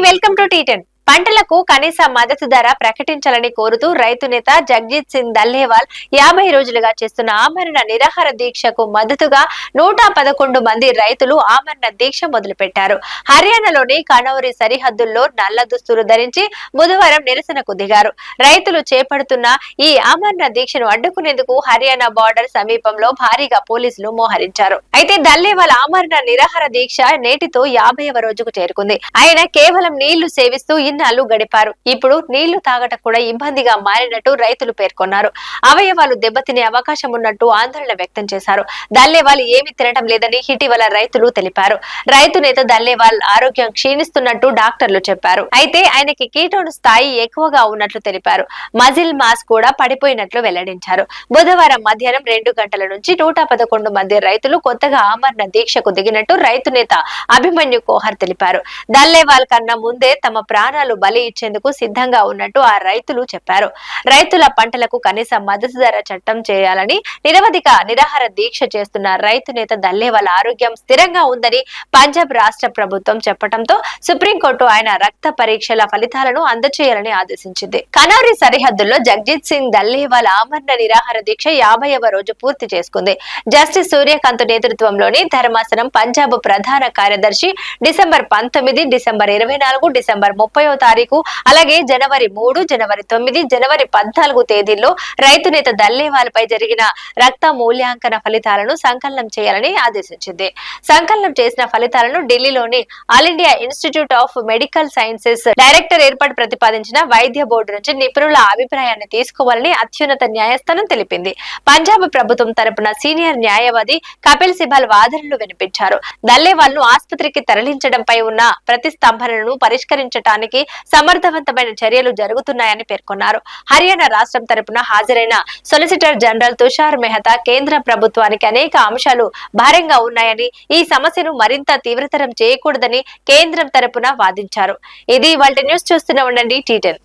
Welcome to టీ10. పంటలకు కనీస మద్దతు ధర ప్రకటించాలని కోరుతూ రైతు నేత జగ్జీత్ సింగ్ దల్లేవాల్ 50 రోజులుగా చేస్తున్న ఆమరణ నిరాహార దీక్షకు మద్దతుగా 111 మంది రైతులు ఆమరణ దీక్ష మొదలుపెట్టారు. హర్యానాలోని కనౌరి సరిహద్దుల్లో నల్ల దుస్తులు ధరించి బుధవారం నిరసనకు దిగారు. రైతులు చేపడుతున్న ఈ ఆమరణ దీక్షను అడ్డుకునేందుకు హర్యానా బార్డర్ సమీపంలో భారీగా పోలీసులు మోహరించారు. అయితే దల్లేవాల్ ఆమరణ నిరాహార దీక్ష నేటితో 50వ రోజుకు చేరుకుంది. ఆయన కేవలం నీళ్లు సేవిస్తూ ఇన్నాళ్లు గడిపారు. ఇప్పుడు నీళ్లు తాగటం కూడా ఇబ్బందిగా మారినట్టు రైతులు పేర్కొన్నారు. అవయవాలు దెబ్బతినే అవకాశం ఉన్నట్టు ఆందోళన వ్యక్తం చేశారు. దల్లేవాల్ ఏమీ తినటం లేదని ఇటీవల రైతులు తెలిపారు. రైతు నేత దల్లేవాల్ ఆరోగ్యం క్షీణిస్తున్నట్టు డాక్టర్లు చెప్పారు. అయితే ఆయనకి కీటోన్ స్థాయి ఎక్కువగా ఉన్నట్లు తెలిపారు. మజిల్ మాస్ కూడా పడిపోయినట్లు వెల్లడించారు. బుధవారం మధ్యాహ్నం 2 గంటల నుంచి 111 మంది రైతులు కొత్తగా ఆమరణ దీక్షకు దిగినట్టు రైతు నేత అభిమన్యు కోహర్ తెలిపారు. దల్లేవాల్ కన్నా ముందే తమ ప్రాణాలు బలి ఇచ్చేందుకు సిద్ధంగా ఉన్నట్టు ఆ రైతులు చెప్పారు. రైతుల పంటలకు కనీస మద్దతు ధర చట్టం చేయాలని నిరవధిక నిరాహార దీక్ష చేస్తున్న రైతు నేత దల్లేవాల్ ఆరోగ్యం స్థిరంగా ఉందని పంజాబ్ రాష్ట్ర ప్రభుత్వం చెప్పడంతో సుప్రీంకోర్టు ఆయన రక్త పరీక్షల ఫలితాలను అందజేయాలని ఆదేశించింది. కనౌరి సరిహద్దుల్లో జగ్జీత్ సింగ్ దల్లేవాల్ ఆమరణ నిరాహార దీక్ష 50వ రోజు పూర్తి చేసుకుంది. జస్టిస్ సూర్యకాంత్ నేతృత్వంలోని ధర్మాసనం పంజాబ్ ప్రధాన కార్యదర్శి డిసెంబర్ 19, డిసెంబర్ 24, డిసెంబర్ 30వ తారీఖు అలాగే జనవరి 3, జనవరి 9, జనవరి 14 తేదీల్లో రైతు నేత దల్లేవాల్ పై జరిగిన రక్త మూల్యాంకన ఫలితాలను సంకలనం చేయాలని ఆదేశించింది. సంకలనం చేసిన ఫలితాలను ఢిల్లీలోని all India institute of medical sciences director ఏర్పాటు ప్రతిపాదించిన వైద్య బోర్డు నుంచి నిపుణుల అభిప్రాయాన్ని తీసుకోవాలని అత్యున్నత న్యాయస్థానం తెలిపింది. పంజాబ్ ప్రభుత్వం తరపున సీనియర్ న్యాయవాది కపిల్ సిబల్ వాదనలు వినిపించారు. దల్లేవాల్ ను ఆసుపత్రికి తరలించడంపై ఉన్న ప్రతిస్తంభనను పరిష్కరించడానికి సమర్థవంతమైన చర్యలు జరుగుతున్నాయని పేర్కొన్నారు. హర్యానా రాష్ట్రం తరపున హాజరైన సొలిసిటర్ జనరల్ తుషార్ మెహతా కేంద్ర ప్రభుత్వానికి అనేక అంశాలు భారంగా ఉన్నాయని, ఈ సమస్యను మరింత తీవ్రతరం చేయకూడదని కేంద్రం తరపున వాదించారు. ఇది ఇవాల్టి న్యూస్. చూస్తూనే ఉండండి టీ10.